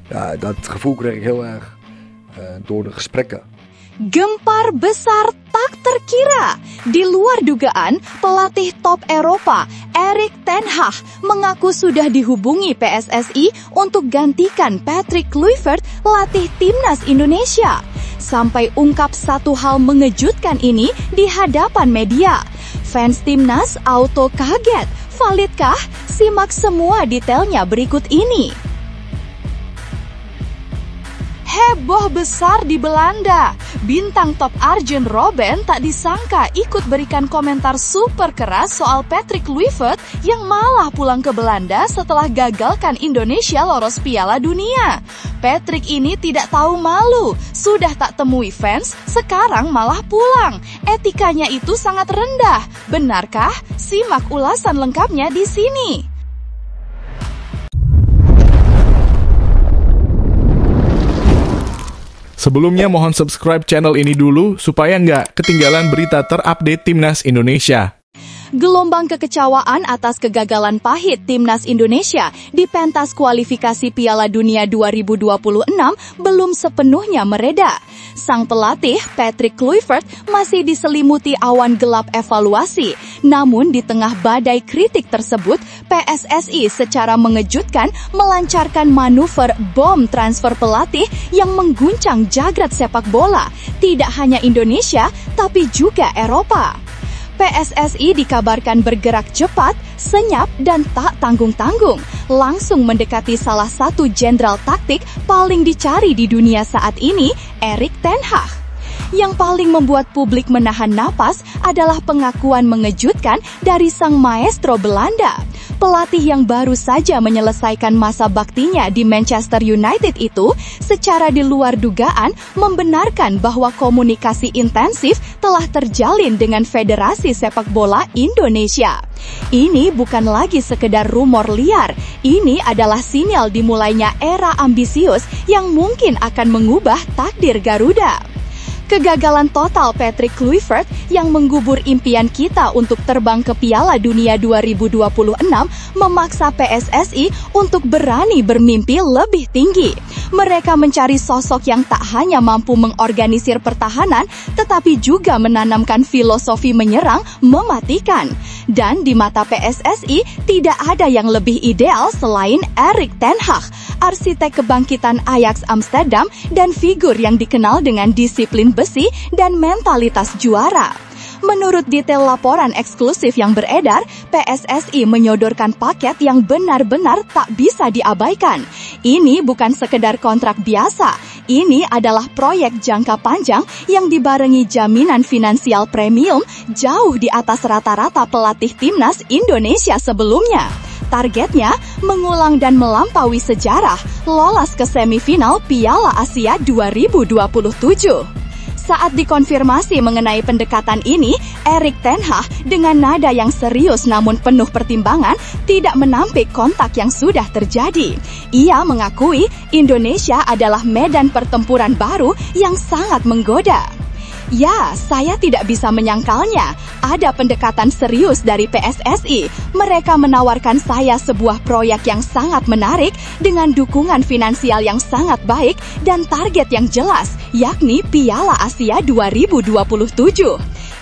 Ja, dat gevoel kreeg ik heel erg door de gesprekken. Gempar besar tak terkira. Di luar dugaan, pelatih top Eropa, Erik ten Hag, mengaku sudah dihubungi PSSI untuk gantikan Patrick Kluivert latih timnas Indonesia. Sampai ungkap satu hal mengejutkan ini di hadapan media. Fans timnas auto kaget. Validkah? Simak semua detailnya berikut ini. Heboh besar di Belanda. Bintang top Arjen Robben tak disangka ikut berikan komentar super keras soal Patrick Kluivert yang malah pulang ke Belanda setelah gagalkan Indonesia lolos Piala Dunia. Patrick ini tidak tahu malu, sudah tak temui fans, sekarang malah pulang. Etikanya itu sangat rendah. Benarkah? Simak ulasan lengkapnya di sini. Sebelumnya mohon subscribe channel ini dulu supaya nggak ketinggalan berita terupdate Timnas Indonesia. Gelombang kekecewaan atas kegagalan pahit Timnas Indonesia di pentas kualifikasi Piala Dunia 2026 belum sepenuhnya mereda. Sang pelatih, Patrick Kluivert, masih diselimuti awan gelap evaluasi. Namun di tengah badai kritik tersebut, PSSI secara mengejutkan melancarkan manuver bom transfer pelatih yang mengguncang jagad sepak bola. Tidak hanya Indonesia, tapi juga Eropa. PSSI dikabarkan bergerak cepat, senyap, dan tak tanggung-tanggung. Langsung mendekati salah satu jenderal taktik paling dicari di dunia saat ini, Erik ten Hag. Yang paling membuat publik menahan napas adalah pengakuan mengejutkan dari sang maestro Belanda. Pelatih yang baru saja menyelesaikan masa baktinya di Manchester United itu secara di luar dugaan membenarkan bahwa komunikasi intensif telah terjalin dengan Federasi Sepak Bola Indonesia. Ini bukan lagi sekedar rumor liar, ini adalah sinyal dimulainya era ambisius yang mungkin akan mengubah takdir Garuda. Kegagalan total Patrick Kluivert yang menggubur impian kita untuk terbang ke Piala Dunia 2026 memaksa PSSI untuk berani bermimpi lebih tinggi. Mereka mencari sosok yang tak hanya mampu mengorganisir pertahanan, tetapi juga menanamkan filosofi menyerang mematikan. Dan di mata PSSI, tidak ada yang lebih ideal selain Erik ten Hag, arsitek kebangkitan Ajax Amsterdam dan figur yang dikenal dengan disiplin besi dan mentalitas juara. Menurut detail laporan eksklusif yang beredar, PSSI menyodorkan paket yang benar-benar tak bisa diabaikan. Ini bukan sekedar kontrak biasa, ini adalah proyek jangka panjang yang dibarengi jaminan finansial premium jauh di atas rata-rata pelatih timnas Indonesia sebelumnya. Targetnya, mengulang dan melampaui sejarah, lolos ke semifinal Piala Asia 2027. Saat dikonfirmasi mengenai pendekatan ini, Erik ten Hag dengan nada yang serius namun penuh pertimbangan tidak menampik kontak yang sudah terjadi. Ia mengakui Indonesia adalah medan pertempuran baru yang sangat menggoda. Ya, saya tidak bisa menyangkalnya. Ada pendekatan serius dari PSSI. Mereka menawarkan saya sebuah proyek yang sangat menarik dengan dukungan finansial yang sangat baik dan target yang jelas, yakni Piala Asia 2027.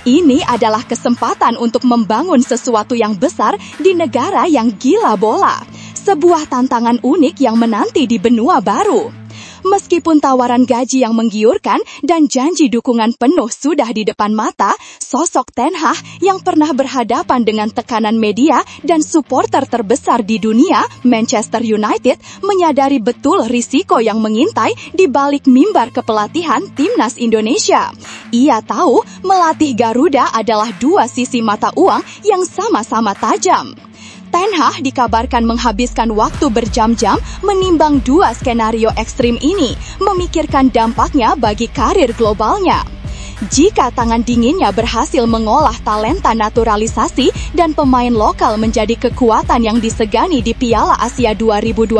Ini adalah kesempatan untuk membangun sesuatu yang besar di negara yang gila bola. Sebuah tantangan unik yang menanti di benua baru. Meskipun tawaran gaji yang menggiurkan dan janji dukungan penuh sudah di depan mata, sosok ten Hag yang pernah berhadapan dengan tekanan media dan supporter terbesar di dunia, Manchester United, menyadari betul risiko yang mengintai di balik mimbar kepelatihan Timnas Indonesia. Ia tahu melatih Garuda adalah dua sisi mata uang yang sama-sama tajam. Ten Hag dikabarkan menghabiskan waktu berjam-jam menimbang dua skenario ekstrim ini, memikirkan dampaknya bagi karir globalnya. Jika tangan dinginnya berhasil mengolah talenta naturalisasi dan pemain lokal menjadi kekuatan yang disegani di Piala Asia 2027,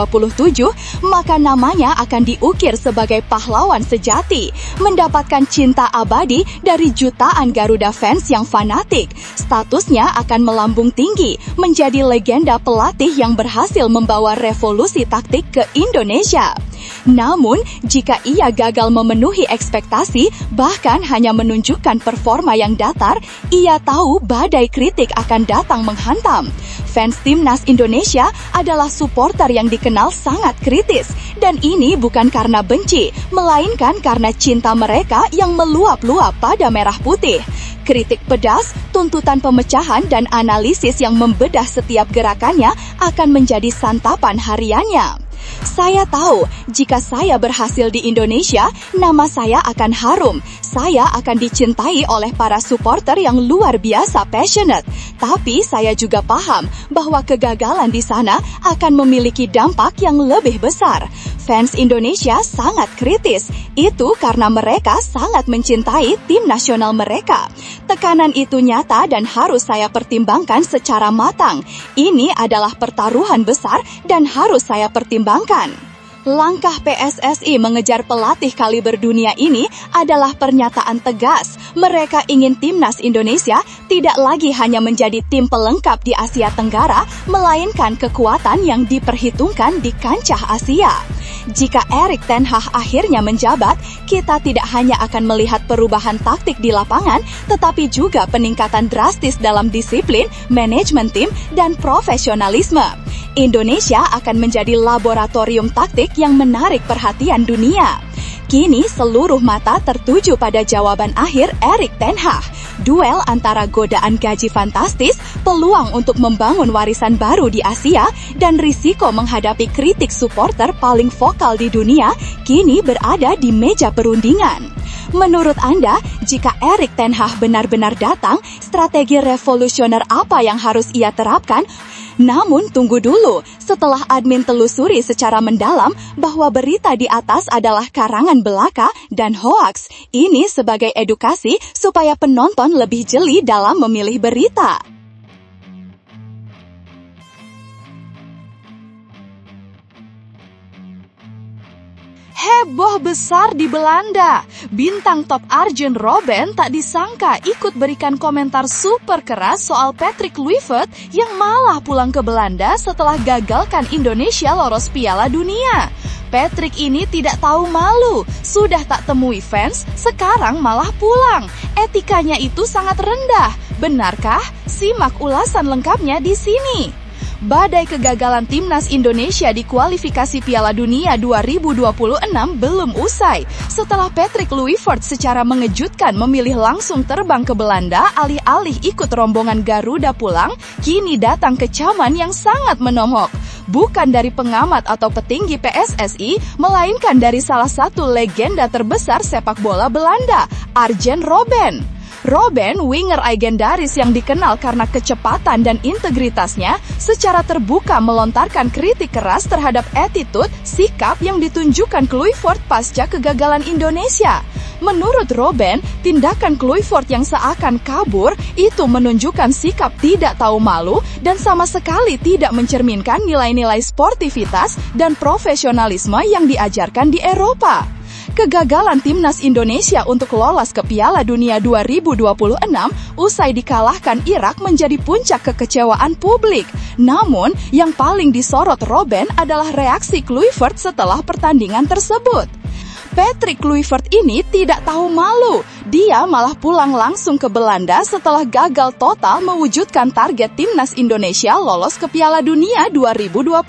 maka namanya akan diukir sebagai pahlawan sejati, mendapatkan cinta abadi dari jutaan Garuda fans yang fanatik. Statusnya akan melambung tinggi, menjadi legenda pelatih yang berhasil membawa revolusi taktik ke Indonesia. Namun, jika ia gagal memenuhi ekspektasi, bahkan hanya menunjukkan performa yang datar, ia tahu badai kritik akan datang menghantam. Fans Timnas Indonesia adalah supporter yang dikenal sangat kritis, dan ini bukan karena benci, melainkan karena cinta mereka yang meluap-luap pada merah putih. Kritik pedas, tuntutan pemecahan, dan analisis yang membedah setiap gerakannya akan menjadi santapan hariannya. Saya tahu, jika saya berhasil di Indonesia, nama saya akan harum. Saya akan dicintai oleh para supporter yang luar biasa passionate. Tapi saya juga paham bahwa kegagalan di sana akan memiliki dampak yang lebih besar. Fans Indonesia sangat kritis. Itu karena mereka sangat mencintai tim nasional mereka. Tekanan itu nyata dan harus saya pertimbangkan secara matang. Ini adalah pertaruhan besar dan harus saya pertimbangkan. Langkah PSSI mengejar pelatih kaliber dunia ini adalah pernyataan tegas. Mereka ingin Timnas Indonesia tidak lagi hanya menjadi tim pelengkap di Asia Tenggara, melainkan kekuatan yang diperhitungkan di kancah Asia. Jika Erik ten Hag akhirnya menjabat, kita tidak hanya akan melihat perubahan taktik di lapangan, tetapi juga peningkatan drastis dalam disiplin, manajemen tim, dan profesionalisme. Indonesia akan menjadi laboratorium taktik yang menarik perhatian dunia. Kini seluruh mata tertuju pada jawaban akhir Erik ten Hag. Duel antara godaan gaji fantastis, peluang untuk membangun warisan baru di Asia, dan risiko menghadapi kritik supporter paling vokal di dunia kini berada di meja perundingan. Menurut Anda, jika Erik ten Hag benar-benar datang, strategi revolusioner apa yang harus ia terapkan? Namun tunggu dulu, setelah admin telusuri secara mendalam bahwa berita di atas adalah karangan belaka dan hoaks, ini sebagai edukasi supaya penonton lebih jeli dalam memilih berita. Heboh besar di Belanda. Bintang top Arjen Robben tak disangka ikut berikan komentar super keras soal Patrick Kluivert yang malah pulang ke Belanda setelah gagalkan Indonesia lolos Piala Dunia. Patrick ini tidak tahu malu, sudah tak temui fans, sekarang malah pulang. Etikanya itu sangat rendah. Benarkah? Simak ulasan lengkapnya di sini. Badai kegagalan Timnas Indonesia di kualifikasi Piala Dunia 2026 belum usai. Setelah Patrick Kluivert secara mengejutkan memilih langsung terbang ke Belanda alih-alih ikut rombongan Garuda pulang, kini datang kecaman yang sangat menohok. Bukan dari pengamat atau petinggi PSSI, melainkan dari salah satu legenda terbesar sepak bola Belanda, Arjen Robben. Robben, winger legendaris yang dikenal karena kecepatan dan integritasnya, secara terbuka melontarkan kritik keras terhadap attitude, sikap yang ditunjukkan Kluivert pasca kegagalan Indonesia. Menurut Robben, tindakan Kluivert yang seakan kabur itu menunjukkan sikap tidak tahu malu dan sama sekali tidak mencerminkan nilai-nilai sportivitas dan profesionalisme yang diajarkan di Eropa. Kegagalan Timnas Indonesia untuk lolos ke Piala Dunia 2026 usai dikalahkan Irak menjadi puncak kekecewaan publik. Namun, yang paling disorot Robben adalah reaksi Kluivert setelah pertandingan tersebut. Patrick Kluivert ini tidak tahu malu. Dia malah pulang langsung ke Belanda setelah gagal total mewujudkan target Timnas Indonesia lolos ke Piala Dunia 2026.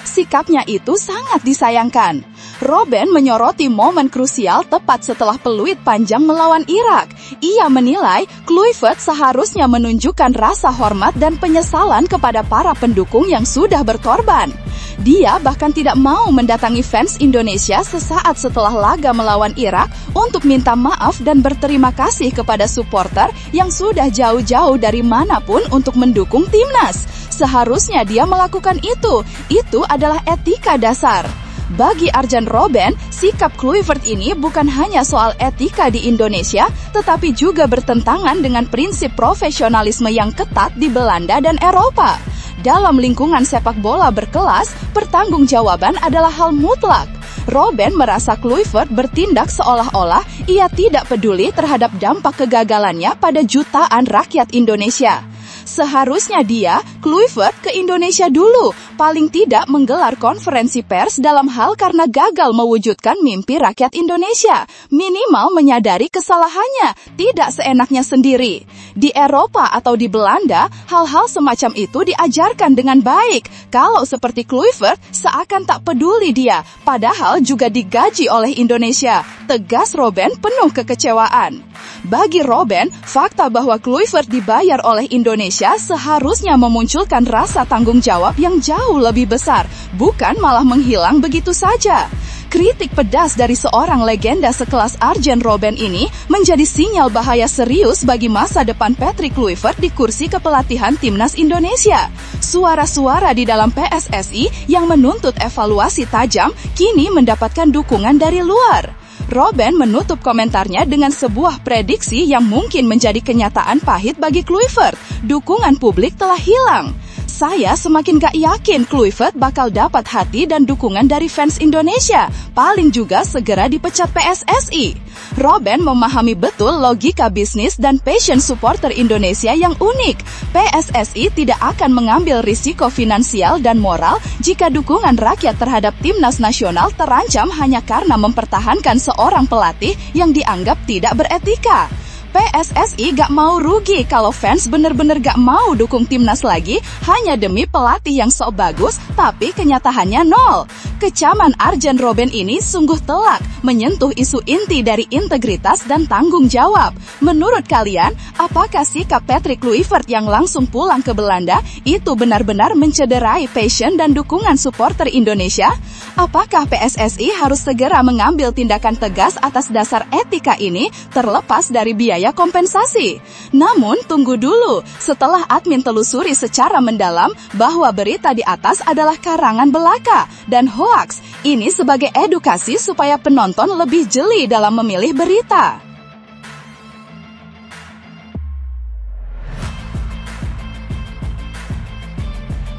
Sikapnya itu sangat disayangkan. Robben menyoroti momen krusial tepat setelah peluit panjang melawan Irak. Ia menilai Kluivert seharusnya menunjukkan rasa hormat dan penyesalan kepada para pendukung yang sudah berkorban. Dia bahkan tidak mau mendatangi fans Indonesia sesaat setelah laga melawan Irak untuk minta maaf dan berterima kasih kepada supporter yang sudah jauh-jauh dari manapun untuk mendukung timnas. Seharusnya dia melakukan itu. Itu adalah etika dasar. Bagi Arjen Robben, sikap Kluivert ini bukan hanya soal etika di Indonesia, tetapi juga bertentangan dengan prinsip profesionalisme yang ketat di Belanda dan Eropa. Dalam lingkungan sepak bola berkelas, pertanggungjawaban adalah hal mutlak. Robben merasa Kluivert bertindak seolah-olah ia tidak peduli terhadap dampak kegagalannya pada jutaan rakyat Indonesia. Seharusnya dia, Kluivert, ke Indonesia dulu, paling tidak menggelar konferensi pers dalam hal karena gagal mewujudkan mimpi rakyat Indonesia. Minimal menyadari kesalahannya, tidak seenaknya sendiri. Di Eropa atau di Belanda, hal-hal semacam itu diajarkan dengan baik. Kalau seperti Kluivert, seakan tak peduli dia, padahal juga digaji oleh Indonesia. Tegas Robben penuh kekecewaan. Bagi Robben, fakta bahwa Kluivert dibayar oleh Indonesia seharusnya memunculkan rasa tanggung jawab yang jauh lebih besar, bukan malah menghilang begitu saja. Kritik pedas dari seorang legenda sekelas Arjen Robben ini menjadi sinyal bahaya serius bagi masa depan Patrick Kluivert di kursi kepelatihan Timnas Indonesia. Suara-suara di dalam PSSI yang menuntut evaluasi tajam kini mendapatkan dukungan dari luar. Robben menutup komentarnya dengan sebuah prediksi yang mungkin menjadi kenyataan pahit bagi Kluivert. Dukungan publik telah hilang. Saya semakin gak yakin Kluivert bakal dapat hati dan dukungan dari fans Indonesia. Paling juga segera dipecat PSSI. Robben memahami betul logika bisnis dan passion supporter Indonesia yang unik. PSSI tidak akan mengambil risiko finansial dan moral jika dukungan rakyat terhadap timnas nasional terancam hanya karena mempertahankan seorang pelatih yang dianggap tidak beretika. PSSI gak mau rugi kalau fans bener-bener gak mau dukung timnas lagi hanya demi pelatih yang sok bagus tapi kenyataannya nol. Kecaman Arjen Robben ini sungguh telak menyentuh isu inti dari integritas dan tanggung jawab. Menurut kalian, apakah sikap Patrick Kluivert yang langsung pulang ke Belanda itu benar-benar mencederai passion dan dukungan supporter Indonesia? Apakah PSSI harus segera mengambil tindakan tegas atas dasar etika ini terlepas dari biaya kompensasi? Namun, tunggu dulu. Setelah admin telusuri secara mendalam bahwa berita di atas adalah karangan belaka dan hoaks, ini sebagai edukasi supaya penonton lebih jeli dalam memilih berita.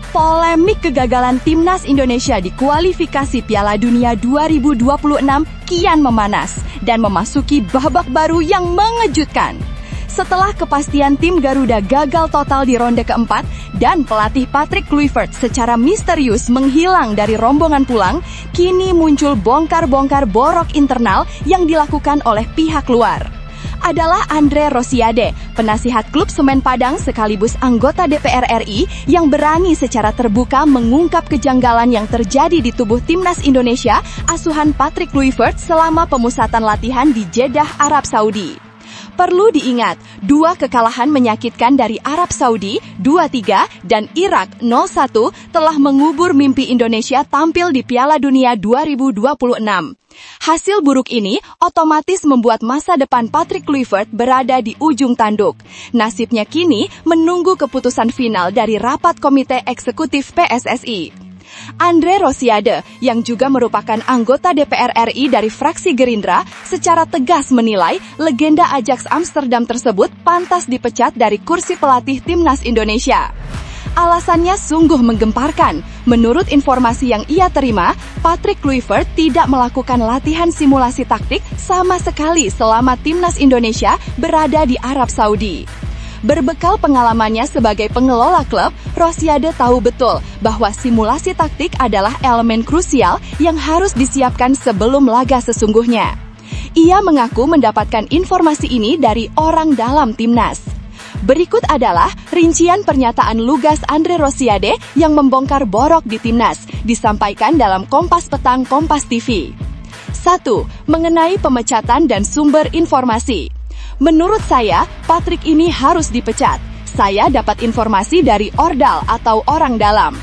Polemik kegagalan Timnas Indonesia di kualifikasi Piala Dunia 2026 kian memanas dan memasuki babak baru yang mengejutkan. Setelah kepastian tim Garuda gagal total di ronde keempat dan pelatih Patrick Kluivert secara misterius menghilang dari rombongan pulang, kini muncul bongkar-bongkar borok internal yang dilakukan oleh pihak luar. Adalah Andre Rosiade, penasihat klub Semen Padang sekaligus anggota DPR RI yang berani secara terbuka mengungkap kejanggalan yang terjadi di tubuh Timnas Indonesia asuhan Patrick Kluivert selama pemusatan latihan di Jeddah, Arab Saudi. Perlu diingat, 2 kekalahan menyakitkan dari Arab Saudi 2-3 dan Irak 0-1 telah mengubur mimpi Indonesia tampil di Piala Dunia 2026. Hasil buruk ini otomatis membuat masa depan Patrick Kluivert berada di ujung tanduk. Nasibnya kini menunggu keputusan final dari rapat komite eksekutif PSSI. Andre Rosiade, yang juga merupakan anggota DPR RI dari fraksi Gerindra, secara tegas menilai legenda Ajax Amsterdam tersebut pantas dipecat dari kursi pelatih Timnas Indonesia. Alasannya sungguh menggemparkan. Menurut informasi yang ia terima, Patrick Kluivert tidak melakukan latihan simulasi taktik sama sekali selama Timnas Indonesia berada di Arab Saudi. Berbekal pengalamannya sebagai pengelola klub, Rosiade tahu betul bahwa simulasi taktik adalah elemen krusial yang harus disiapkan sebelum laga sesungguhnya. Ia mengaku mendapatkan informasi ini dari orang dalam Timnas. Berikut adalah rincian pernyataan lugas Andre Rosiade yang membongkar borok di Timnas, disampaikan dalam Kompas Petang Kompas TV. 1. Mengenai pemecatan dan sumber informasi. Menurut saya, Patrick ini harus dipecat. Saya dapat informasi dari Ordal atau orang dalam.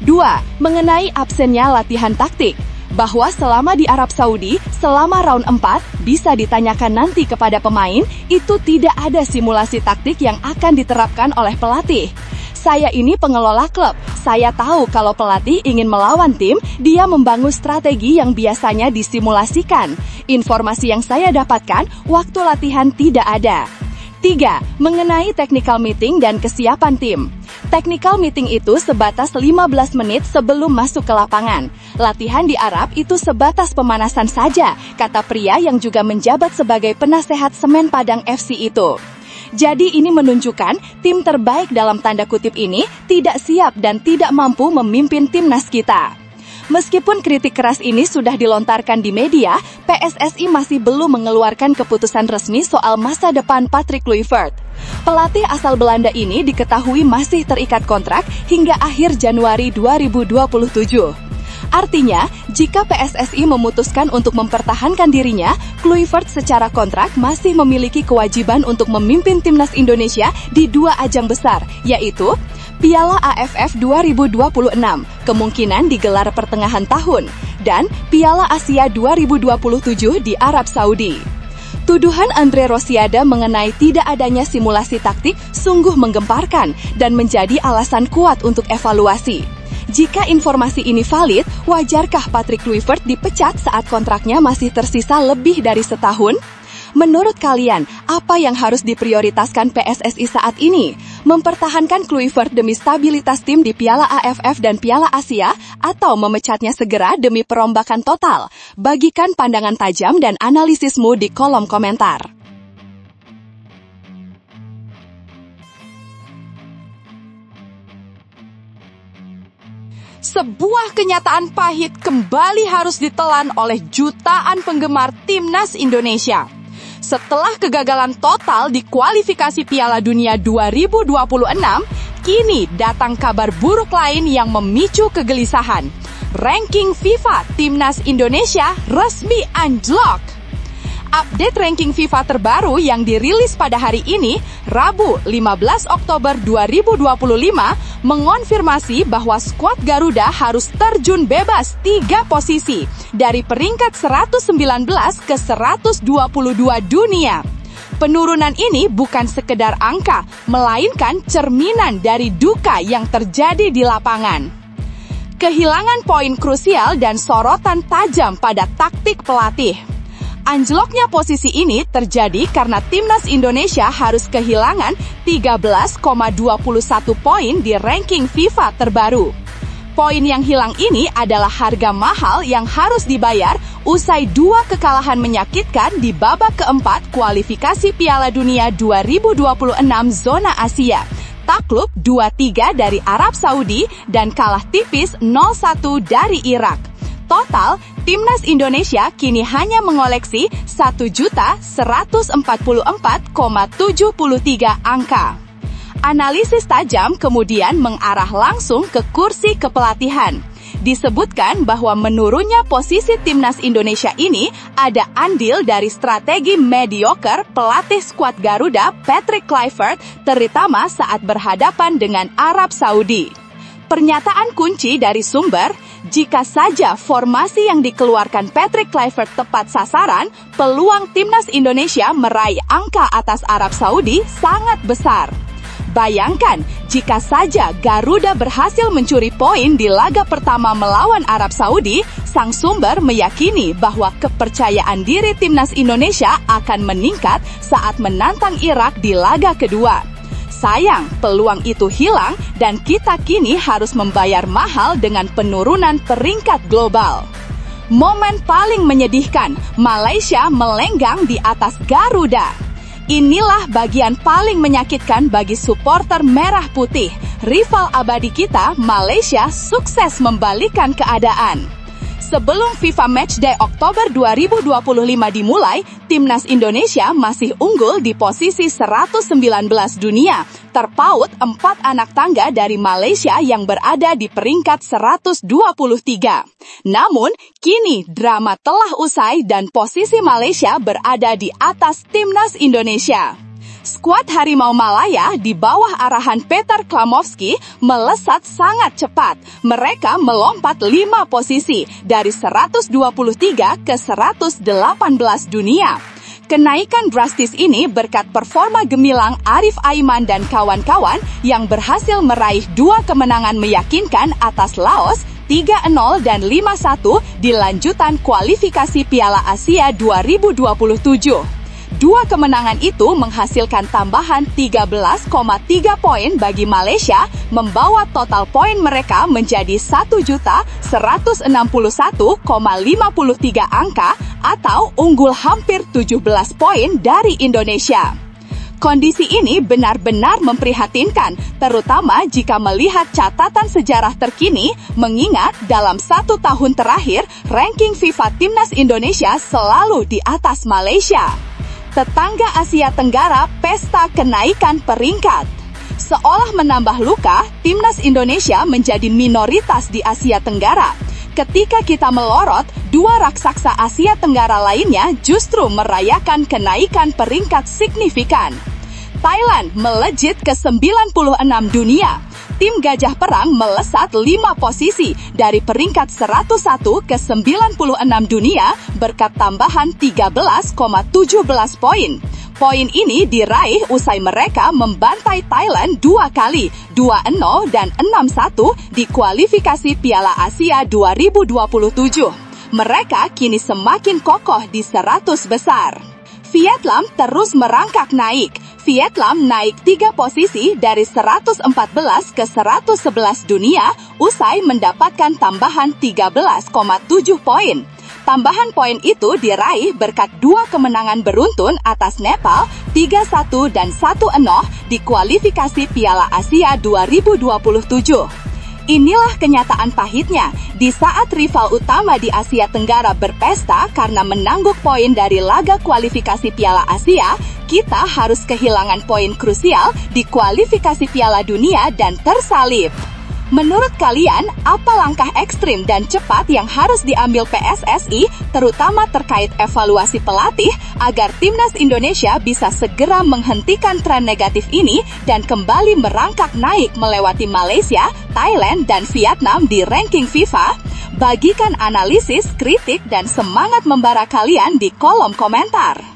2. Mengenai absennya latihan taktik. Bahwa selama di Arab Saudi, selama round 4, bisa ditanyakan nanti kepada pemain, itu tidak ada simulasi taktik yang akan diterapkan oleh pelatih. Saya ini pengelola klub. Saya tahu kalau pelatih ingin melawan tim, dia membangun strategi yang biasanya disimulasikan. Informasi yang saya dapatkan, waktu latihan tidak ada. 3. Mengenai technical meeting dan kesiapan tim. Technical meeting itu sebatas 15 menit sebelum masuk ke lapangan. Latihan di Arab itu sebatas pemanasan saja, kata pria yang juga menjabat sebagai penasehat Semen Padang FC itu. Jadi ini menunjukkan tim terbaik dalam tanda kutip ini tidak siap dan tidak mampu memimpin timnas kita. Meskipun kritik keras ini sudah dilontarkan di media, PSSI masih belum mengeluarkan keputusan resmi soal masa depan Patrick Kluivert. Pelatih asal Belanda ini diketahui masih terikat kontrak hingga akhir Januari 2027. Artinya, jika PSSI memutuskan untuk mempertahankan dirinya, Kluivert secara kontrak masih memiliki kewajiban untuk memimpin timnas Indonesia di 2 ajang besar, yaitu Piala AFF 2026, kemungkinan digelar pertengahan tahun, dan Piala Asia 2027 di Arab Saudi. Tuduhan Andre Rosiada mengenai tidak adanya simulasi taktik sungguh menggemparkan dan menjadi alasan kuat untuk evaluasi. Jika informasi ini valid, wajarkah Patrick Kluivert dipecat saat kontraknya masih tersisa lebih dari setahun? Menurut kalian, apa yang harus diprioritaskan PSSI saat ini? Mempertahankan Kluivert demi stabilitas tim di Piala AFF dan Piala Asia, atau memecatnya segera demi perombakan total? Bagikan pandangan tajam dan analisismu di kolom komentar. Sebuah kenyataan pahit kembali harus ditelan oleh jutaan penggemar timnas Indonesia. Setelah kegagalan total di kualifikasi Piala Dunia 2026, kini datang kabar buruk lain yang memicu kegelisahan. Ranking FIFA timnas Indonesia resmi anjlok. Update ranking FIFA terbaru yang dirilis pada hari ini, Rabu 15 Oktober 2025, mengonfirmasi bahwa skuad Garuda harus terjun bebas 3 posisi, dari peringkat 119 ke 122 dunia. Penurunan ini bukan sekedar angka, melainkan cerminan dari duka yang terjadi di lapangan. Kehilangan poin krusial dan sorotan tajam pada taktik pelatih. Anjloknya posisi ini terjadi karena timnas Indonesia harus kehilangan 13,21 poin di ranking FIFA terbaru. Poin yang hilang ini adalah harga mahal yang harus dibayar usai 2 kekalahan menyakitkan di babak keempat kualifikasi Piala Dunia 2026 zona Asia. Takluk 2-3 dari Arab Saudi dan kalah tipis 0-1 dari Irak. Total, timnas Indonesia kini hanya mengoleksi 1.144,73 angka. Analisis tajam kemudian mengarah langsung ke kursi kepelatihan. Disebutkan bahwa menurunnya posisi timnas Indonesia ini ada andil dari strategi mediocre pelatih skuad Garuda Patrick Kluivert, terutama saat berhadapan dengan Arab Saudi. Pernyataan kunci dari sumber, jika saja formasi yang dikeluarkan Patrick Kluivert tepat sasaran, peluang timnas Indonesia meraih angka atas Arab Saudi sangat besar. Bayangkan, jika saja Garuda berhasil mencuri poin di laga pertama melawan Arab Saudi, sang sumber meyakini bahwa kepercayaan diri timnas Indonesia akan meningkat saat menantang Irak di laga kedua. Sayang, peluang itu hilang dan kita kini harus membayar mahal dengan penurunan peringkat global. Momen paling menyedihkan, Malaysia melenggang di atas Garuda. Inilah bagian paling menyakitkan bagi supporter merah putih. Rival abadi kita, Malaysia, sukses membalikkan keadaan. Sebelum FIFA Matchday Oktober 2025 dimulai, timnas Indonesia masih unggul di posisi 119 dunia, terpaut 4 anak tangga dari Malaysia yang berada di peringkat 123. Namun, kini drama telah usai dan posisi Malaysia berada di atas timnas Indonesia. Skuad Harimau Malaya di bawah arahan Peter Klamovski melesat sangat cepat. Mereka melompat 5 posisi dari 123 ke 118 dunia. Kenaikan drastis ini berkat performa gemilang Arif Aiman dan kawan-kawan yang berhasil meraih 2 kemenangan meyakinkan atas Laos 3-0 dan 5-1 di lanjutan kualifikasi Piala Asia 2027. 2 kemenangan itu menghasilkan tambahan 13,3 poin bagi Malaysia, membawa total poin mereka menjadi 1.161,53 angka atau unggul hampir 17 poin dari Indonesia. Kondisi ini benar-benar memprihatinkan, terutama jika melihat catatan sejarah terkini, mengingat dalam 1 tahun terakhir, ranking FIFA Timnas Indonesia selalu di atas Malaysia. Tetangga Asia Tenggara pesta kenaikan peringkat. Seolah menambah luka, Timnas Indonesia menjadi minoritas di Asia Tenggara. Ketika kita melorot, 2 raksasa Asia Tenggara lainnya justru merayakan kenaikan peringkat signifikan. Thailand melejit ke 96 dunia. Tim Gajah Perang melesat 5 posisi dari peringkat 101 ke 96 dunia berkat tambahan 13,17 poin. Poin ini diraih usai mereka membantai Thailand 2 kali, 2-0 dan 6-1 di kualifikasi Piala Asia 2027. Mereka kini semakin kokoh di 100 besar. Vietnam terus merangkak naik. Vietnam naik 3 posisi dari 114 ke 111 dunia usai mendapatkan tambahan 13,7 poin. Tambahan poin itu diraih berkat 2 kemenangan beruntun atas Nepal 3-1 dan 1-0 di kualifikasi Piala Asia 2027. Inilah kenyataan pahitnya, di saat rival utama di Asia Tenggara berpesta karena menangguk poin dari laga kualifikasi Piala Asia, kita harus kehilangan poin krusial di kualifikasi Piala Dunia dan tersalib. Menurut kalian, apa langkah ekstrim dan cepat yang harus diambil PSSI, terutama terkait evaluasi pelatih, agar Timnas Indonesia bisa segera menghentikan tren negatif ini dan kembali merangkak naik melewati Malaysia, Thailand, dan Vietnam di ranking FIFA? Bagikan analisis, kritik, dan semangat membara kalian di kolom komentar.